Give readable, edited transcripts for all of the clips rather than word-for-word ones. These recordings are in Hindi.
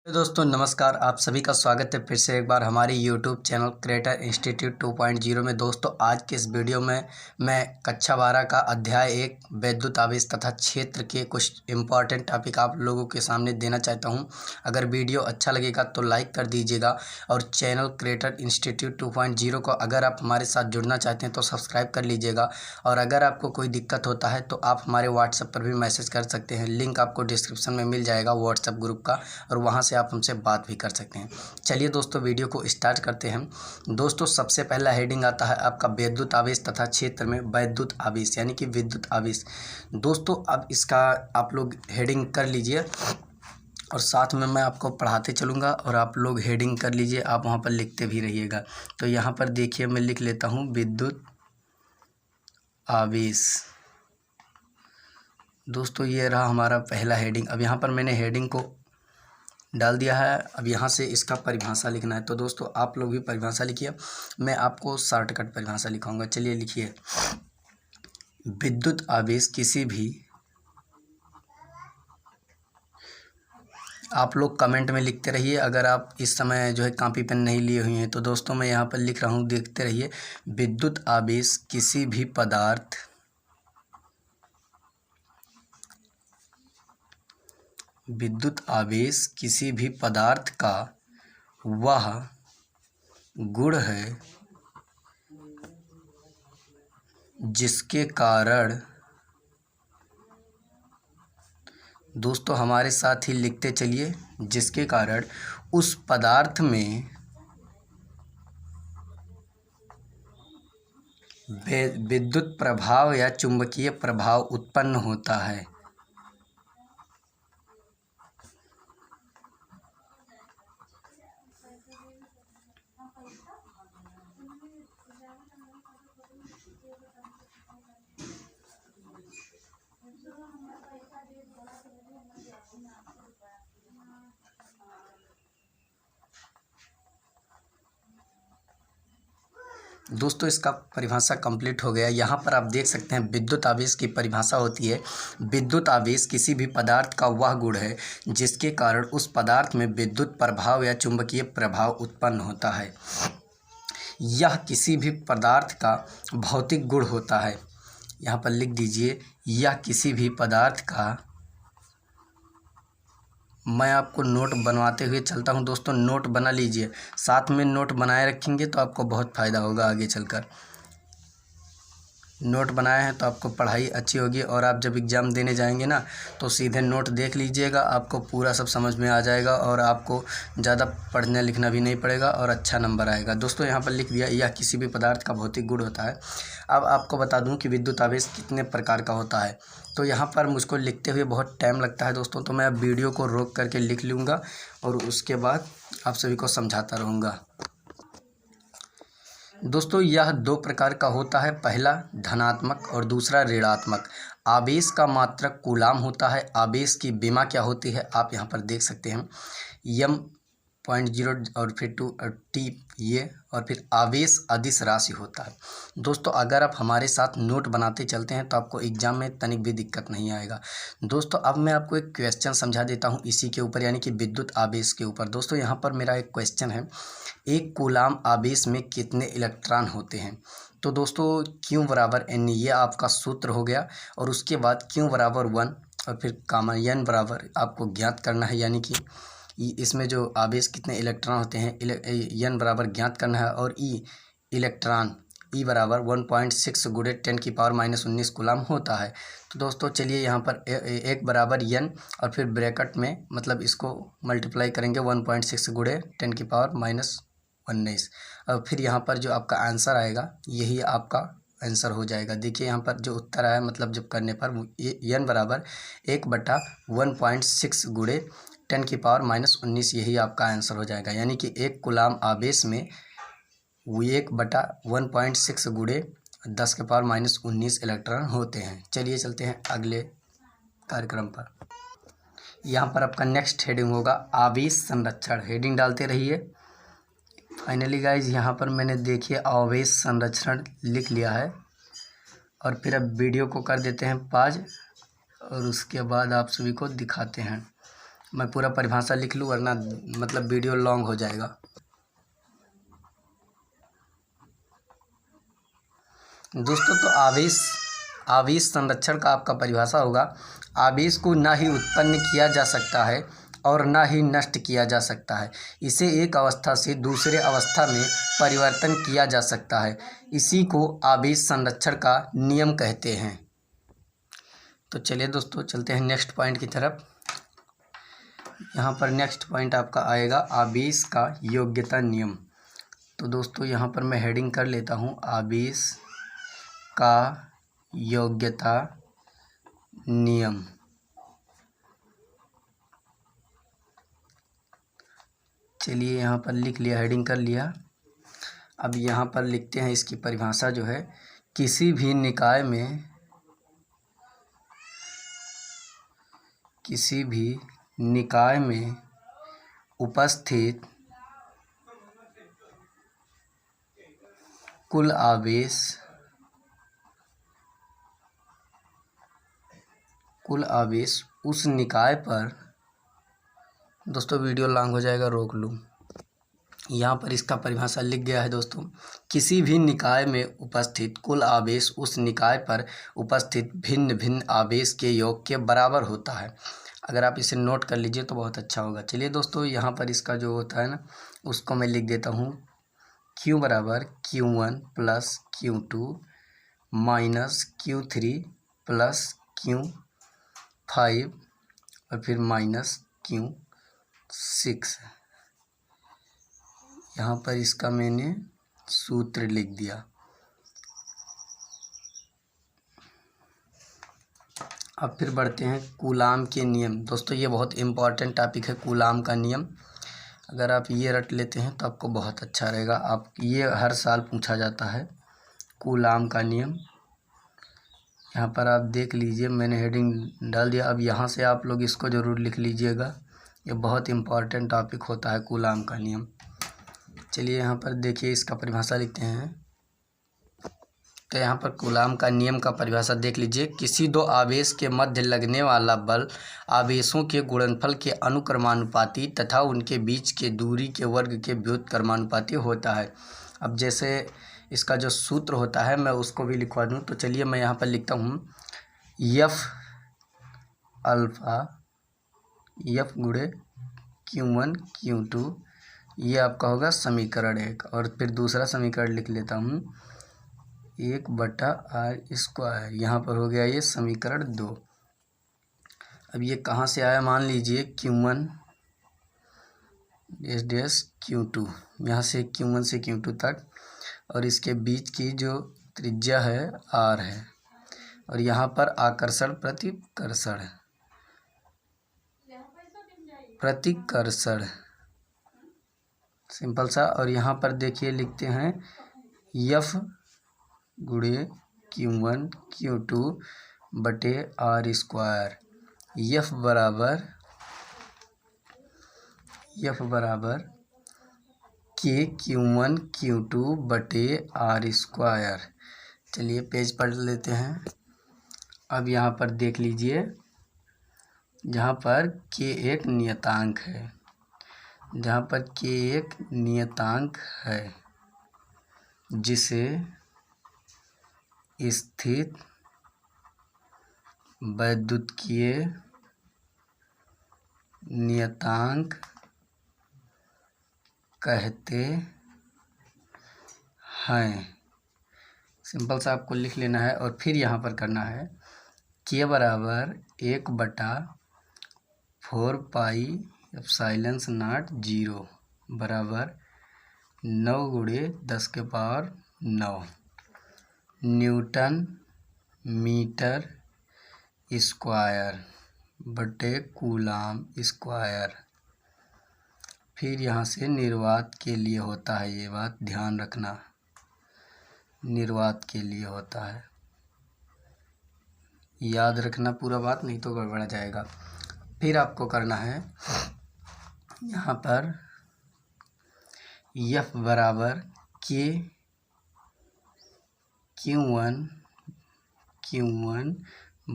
तो दोस्तों नमस्कार, आप सभी का स्वागत है फिर से एक बार हमारी यूट्यूब चैनल क्रिएटर इंस्टीट्यूट 2.0 में। दोस्तों आज के इस वीडियो में मैं कक्षा 12 का अध्याय 1 वैद्युत आवेश तथा क्षेत्र के कुछ इम्पॉर्टेंट टॉपिक आप लोगों के सामने देना चाहता हूं। अगर वीडियो अच्छा लगेगा तो लाइक कर दीजिएगा और चैनल क्रिएटर इंस्टीट्यूट 2.0 को अगर आप हमारे साथ जुड़ना चाहते हैं तो सब्सक्राइब कर लीजिएगा। और अगर आपको कोई दिक्कत होता है तो आप हमारे व्हाट्सएप पर भी मैसेज कर सकते हैं। लिंक आपको डिस्क्रिप्शन में मिल जाएगा व्हाट्सएप ग्रुप का, और वहाँ से आप हमसे बात भी कर सकते हैं। चलिए दोस्तों वीडियो को स्टार्ट करते हैं। दोस्तों सबसे पहला हेडिंग आता है आपका वैद्युत आवेश तथा क्षेत्र में वैद्युत आवेश यानी कि विद्युत आवेश। दोस्तों अब इसका आप लोग हेडिंग कर लीजिए और साथ में मैं आपको पढ़ाते चलूँगा और आप लोग हेडिंग कर लीजिए, आप वहाँ पर लिखते भी रहिएगा। तो यहाँ पर देखिए मैं लिख लेता हूँ विद्युत आवेश। दोस्तों ये रहा हमारा पहला हेडिंग। अब यहाँ पर मैंने हेडिंग को डाल दिया है। अब यहाँ से इसका परिभाषा लिखना है। तो दोस्तों आप लोग भी परिभाषा लिखिए, मैं आपको शॉर्टकट परिभाषा लिखाऊंगा। चलिए लिखिए, विद्युत आवेश किसी भी, आप लोग कमेंट में लिखते रहिए। अगर आप इस समय जो है कॉपी पेन नहीं लिए हुए हैं तो दोस्तों मैं यहाँ पर लिख रहा हूँ, देखते रहिए। विद्युत आवेश किसी भी पदार्थ, विद्युत आवेश किसी भी पदार्थ का वह गुण है जिसके कारण, दोस्तों हमारे साथ ही लिखते चलिए, जिसके कारण उस पदार्थ में विद्युत प्रभाव या चुंबकीय प्रभाव उत्पन्न होता है। दोस्तों इसका परिभाषा कंप्लीट हो गया। यहाँ पर आप देख सकते हैं विद्युत आवेश की परिभाषा होती है, विद्युत आवेश किसी भी पदार्थ का वह गुण है जिसके कारण उस पदार्थ में विद्युत प्रभाव या चुंबकीय प्रभाव उत्पन्न होता है। यह किसी भी पदार्थ का भौतिक गुण होता है। यहाँ पर लिख दीजिए, यह किसी भी पदार्थ का, मैं आपको नोट बनवाते हुए चलता हूं। दोस्तों नोट बना लीजिए, साथ में नोट बनाए रखेंगे तो आपको बहुत फ़ायदा होगा आगे चलकर। नोट बनाए हैं तो आपको पढ़ाई अच्छी होगी और आप जब एग्ज़ाम देने जाएंगे ना तो सीधे नोट देख लीजिएगा, आपको पूरा सब समझ में आ जाएगा और आपको ज़्यादा पढ़ना लिखना भी नहीं पड़ेगा और अच्छा नंबर आएगा। दोस्तों यहाँ पर लिख दिया, यह किसी भी पदार्थ का भौतिक गुण होता है। अब आपको बता दूँ कि विद्युत आवेश कितने प्रकार का होता है। तो यहाँ पर मुझको लिखते हुए बहुत टाइम लगता है दोस्तों, तो मैं अब वीडियो को रोक करके लिख लूँगा और उसके बाद आप सभी को समझाता रहूँगा। दोस्तों यह दो प्रकार का होता है, पहला धनात्मक और दूसरा ऋणात्मक। आवेश का मात्रक कूलाम होता है। आवेश की विमा क्या होती है आप यहाँ पर देख सकते हैं, यम 0.0 और फिर 2 टी ये, और फिर आवेश अदिश राशि होता है। दोस्तों अगर आप हमारे साथ नोट बनाते चलते हैं तो आपको एग्जाम में तनिक भी दिक्कत नहीं आएगा। दोस्तों अब मैं आपको एक क्वेश्चन समझा देता हूँ इसी के ऊपर, यानी कि विद्युत आवेश के ऊपर। दोस्तों यहाँ पर मेरा एक क्वेश्चन है, एक कूलाम आवेश में कितने इलेक्ट्रॉन होते हैं। तो दोस्तों Q बराबर N, ये आपका सूत्र हो गया। और उसके बाद Q बराबर 1 और फिर कामा N बराबर आपको ज्ञात करना है, यानी कि इसमें जो आवेश कितने इलेक्ट्रॉन होते हैं, N बराबर ज्ञात करना है। और इलेक्ट्रॉन E बराबर 1.6 गुणे 10⁻⁻19 कूलाम होता है। तो दोस्तों चलिए यहाँ पर एक बराबर N और फिर ब्रैकेट में मतलब इसको मल्टीप्लाई करेंगे 1.6 गुणे 10⁻⁻19 और फिर यहाँ पर जो आपका आंसर आएगा यही आपका आंसर हो जाएगा। देखिए यहाँ पर जो उत्तर आया, मतलब जब करने पर N बराबर 1/1.6 गुणे 10⁻⁻19 यही आपका आंसर हो जाएगा। यानी कि एक कूलाम आवेश में 1/1.6 गुणे 10⁻⁻19 इलेक्ट्रॉन होते हैं। चलिए चलते हैं अगले कार्यक्रम पर। यहाँ पर आपका नेक्स्ट हेडिंग होगा आवेश संरक्षण। हेडिंग डालते रहिए। फाइनली गाइज यहाँ पर मैंने देखिए आवेश संरक्षण लिख लिया है और फिर अब वीडियो को कर देते हैं पॉज और उसके बाद आप सभी को दिखाते हैं। मैं पूरा परिभाषा लिख लूँ वरना मतलब वीडियो लॉन्ग हो जाएगा। दोस्तों तो आवेश संरक्षण का आपका परिभाषा होगा, आवेश को ना ही उत्पन्न किया जा सकता है और ना ही नष्ट किया जा सकता है, इसे एक अवस्था से दूसरे अवस्था में परिवर्तन किया जा सकता है, इसी को आवेश संरक्षण का नियम कहते हैं। तो चलिए दोस्तों चलते हैं नेक्स्ट पॉइंट की तरफ। यहाँ पर नेक्स्ट पॉइंट आपका आएगा आवेश का योग्यता नियम। तो दोस्तों यहाँ पर मैं हेडिंग कर लेता हूँ आवेश का योग्यता नियम। चलिए यहाँ पर लिख लिया, हेडिंग कर लिया। अब यहाँ पर लिखते हैं इसकी परिभाषा जो है, किसी भी निकाय में उपस्थित कुल आवेश उस निकाय पर, दोस्तों वीडियो लॉन्ग हो जाएगा, रोक लूँ। यहाँ पर इसका परिभाषा लिख गया है दोस्तों, किसी भी निकाय में उपस्थित कुल आवेश उस निकाय पर उपस्थित भिन्न भिन्न आवेश के योग के बराबर होता है। अगर आप इसे नोट कर लीजिए तो बहुत अच्छा होगा। चलिए दोस्तों यहाँ पर इसका जो होता है ना, उसको मैं लिख देता हूँ, Q बराबर Q1 plus Q2 minus Q3 plus Q5 और फिर माइनस Q6। यहाँ पर इसका मैंने सूत्र लिख दिया। अब फिर बढ़ते हैं कूलाम के नियम। दोस्तों ये बहुत इम्पॉर्टेंट टॉपिक है, कूलाम का नियम। अगर आप ये रट लेते हैं तो आपको बहुत अच्छा रहेगा। आप ये हर साल पूछा जाता है, कूलाम का नियम। यहाँ पर आप देख लीजिए, मैंने हेडिंग डाल दिया। अब यहाँ से आप लोग इसको ज़रूर लिख लीजिएगा, ये बहुत इम्पॉर्टेंट टॉपिक होता है कूलाम का नियम। चलिए यहाँ पर देखिए, इसका परिभाषा लिखते हैं। तो यहाँ पर कूलाम का नियम का परिभाषा देख लीजिए, किसी दो आवेश के मध्य लगने वाला बल आवेशों के गुणनफल के अनुक्रमानुपाती तथा उनके बीच के दूरी के वर्ग के व्युत्क्रमानुपाती होता है। अब जैसे इसका जो सूत्र होता है मैं उसको भी लिखवा दूँ, तो चलिए मैं यहाँ पर लिखता हूँ, F अल्फ़ा F गुणे Q1 Q2, ये आपका होगा समीकरण 1। और फिर दूसरा समीकरण लिख लेता हूँ, 1/r²। यहाँ पर हो गया ये समीकरण 2। अब ये कहाँ से आया, मान लीजिए Q1 डैश Q2, यहाँ से Q1 से Q2 तक, और इसके बीच की जो त्रिज्या है r है, और यहाँ पर आकर्षण प्रतिकर्षण सिंपल सा। और यहाँ पर देखिए लिखते हैं F गुणे Q1 Q2 बटे r²। F बराबर K Q1 Q2 बटे r²। चलिए पेज पढ़ लेते हैं। अब यहाँ पर देख लीजिए, जहाँ पर K एक नियतांक है, जिसे स्थित वैद्युतीय नियतांक कहते हैं। सिंपल सा आपको लिख लेना है और फिर यहाँ पर करना है, K बराबर 1/4 पाई एप्सिलॉन नॉट 0 बराबर 9 गुणे 10⁻9 न्यूटन मीटर स्क्वायर बटे कूलाम स्क्वायर। फिर यहाँ से निर्वात के लिए होता है, ये बात ध्यान रखना, निर्वात के लिए होता है, याद रखना पूरा बात, नहीं तो गड़बड़ा जाएगा। फिर आपको करना है यहाँ पर F बराबर Q1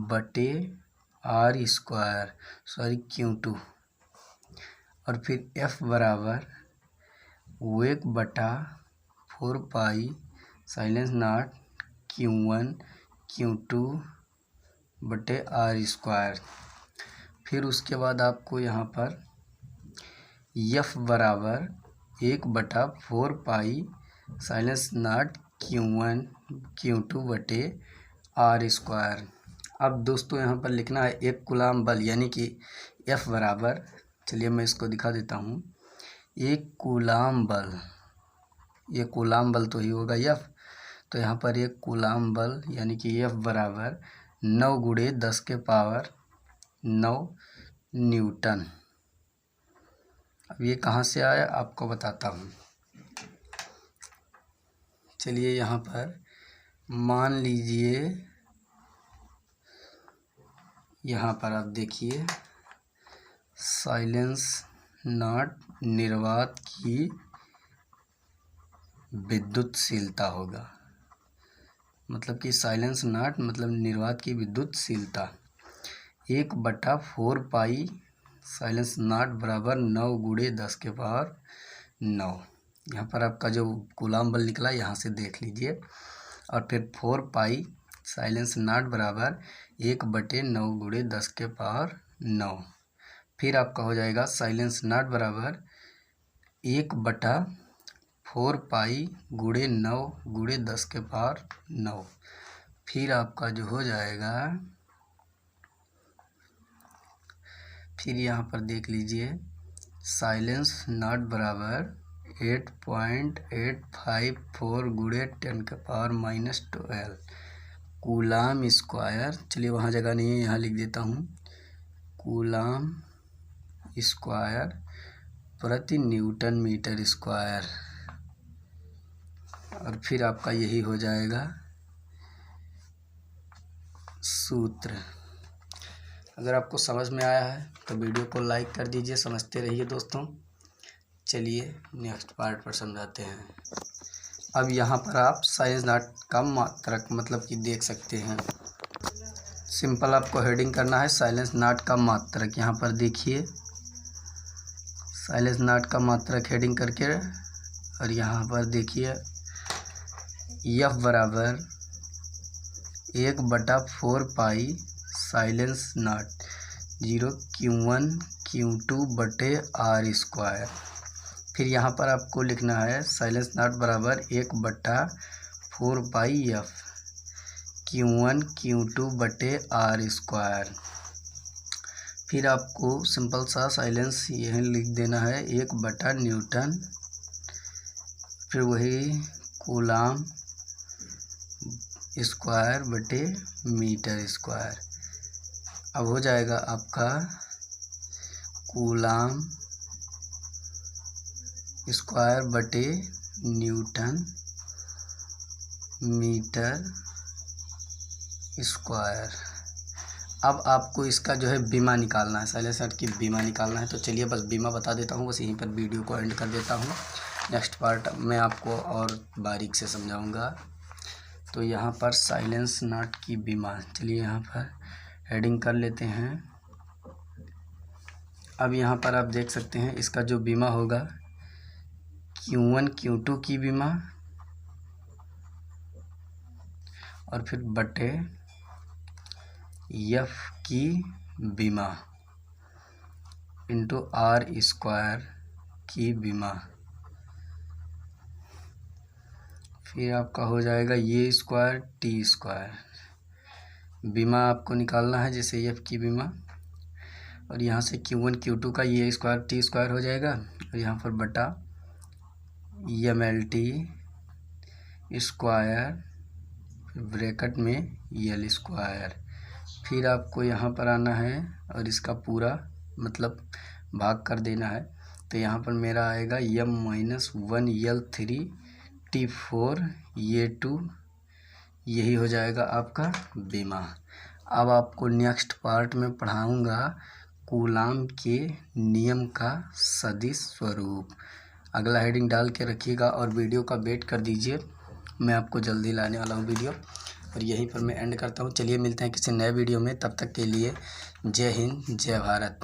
बटे r² Q2 और फिर F बराबर वेग बटा 4 पाई साइलेंस नॉट Q1 Q2 बटे R स्क्वायर। फिर उसके बाद आपको यहाँ पर F बराबर 1/4 पाई साइलेंस नॉट Q1 Q2 बटे R स्क्वायर। अब दोस्तों यहाँ पर लिखना है एक कूलाम बल, यानी कि F बराबर, चलिए मैं इसको दिखा देता हूँ। एक कूलाम बल, ये कूलाम बल तो ही होगा F, तो यहाँ पर एक कूलाम बल यानी कि F बराबर 9 × 10⁻9 न्यूटन। अब ये कहाँ से आया आपको बताता हूँ। चलिए यहाँ पर मान लीजिए, यहाँ पर आप देखिए साइलेंस नॉट निर्वात की विद्युतशीलता होगा, मतलब कि साइलेंस नॉट मतलब निर्वात की विद्युतशीलता 1/4 पाई साइलेंस नॉट बराबर 9 × 10⁻9। यहाँ पर आपका जो कूलाम बल निकला यहाँ से देख लीजिए। और फिर 4 पाई साइलेंस नॉट बराबर 1/9 × 10⁻9। फिर आपका हो जाएगा साइलेंस नॉट बराबर 1/4 पाई × 9 × 10⁻9। फिर आपका जो हो जाएगा, फिर यहाँ पर देख लीजिए साइलेंस नॉट बराबर 8.854 × 10⁻12 कूलाम स्क्वायर। चलिए वहाँ जगह नहीं है, यहाँ लिख देता हूँ कूलाम स्क्वायर प्रति न्यूटन मीटर स्क्वायर। और फिर आपका यही हो जाएगा सूत्र। अगर आपको समझ में आया है तो वीडियो को लाइक कर दीजिए, समझते रहिए दोस्तों। चलिए नेक्स्ट पार्ट पर समझाते हैं। अब यहाँ पर आप साइलेंस नॉट का मात्रक मतलब कि देख सकते हैं। सिंपल आपको हेडिंग करना है साइलेंस नॉट का मात्रक। यहाँ पर देखिए साइलेंस नॉट का मात्रक हेडिंग करके, और यहाँ पर देखिए F बराबर 1/4 पाई साइलेंस नॉट 0 Q1 Q2 बटे R स्क्वायर। फिर यहाँ पर आपको लिखना है साइलेंस नॉट बराबर 1/4 पाई F Q1 Q2 बटे R स्क्वायर। फिर आपको सिंपल सा साइलेंस यहीं लिख देना है 1/न्यूटन, फिर वही कूलाम स्क्वायर बटे मीटर स्क्वायर। अब हो जाएगा आपका कूलाम स्क्वायर बटे न्यूटन मीटर स्क्वायर। अब आपको इसका जो है बीमा निकालना है, साइलेंस नॉट की बीमा निकालना है। तो चलिए बस बीमा बता देता हूँ, बस यहीं पर वीडियो को एंड कर देता हूँ। नेक्स्ट पार्ट में आपको और बारीक से समझाऊंगा। तो यहाँ पर साइलेंस नॉट की बीमा, चलिए यहाँ पर हेडिंग कर लेते हैं। अब यहाँ पर आप देख सकते हैं इसका जो बीमा होगा Q1 Q2 की बीमा, और फिर बटे F की बीमा इंटू R स्क्वायर की बीमा। फिर आपका हो जाएगा ये स्क्वायर T स्क्वायर। बीमा आपको निकालना है जैसे F की बीमा, और यहाँ से Q1 Q2 का ये स्क्वायर T स्क्वायर हो जाएगा, और यहाँ पर बटा MLT स्क्वायर ब्रैकेट में L स्क्वायर। फिर आपको यहाँ पर आना है और इसका पूरा मतलब भाग कर देना है। तो यहाँ पर मेरा आएगा M-1L3T4 ये 2, यही हो जाएगा आपका बीमा। अब आपको नेक्स्ट पार्ट में पढ़ाऊँगा कूलाम के नियम का सदिश स्वरूप। अगला हेडिंग डाल के रखिएगा और वीडियो का वेट कर दीजिए, मैं आपको जल्दी लाने वाला हूँ वीडियो। और यहीं पर मैं एंड करता हूँ। चलिए मिलते हैं किसी नए वीडियो में, तब तक के लिए जय हिंद जय भारत।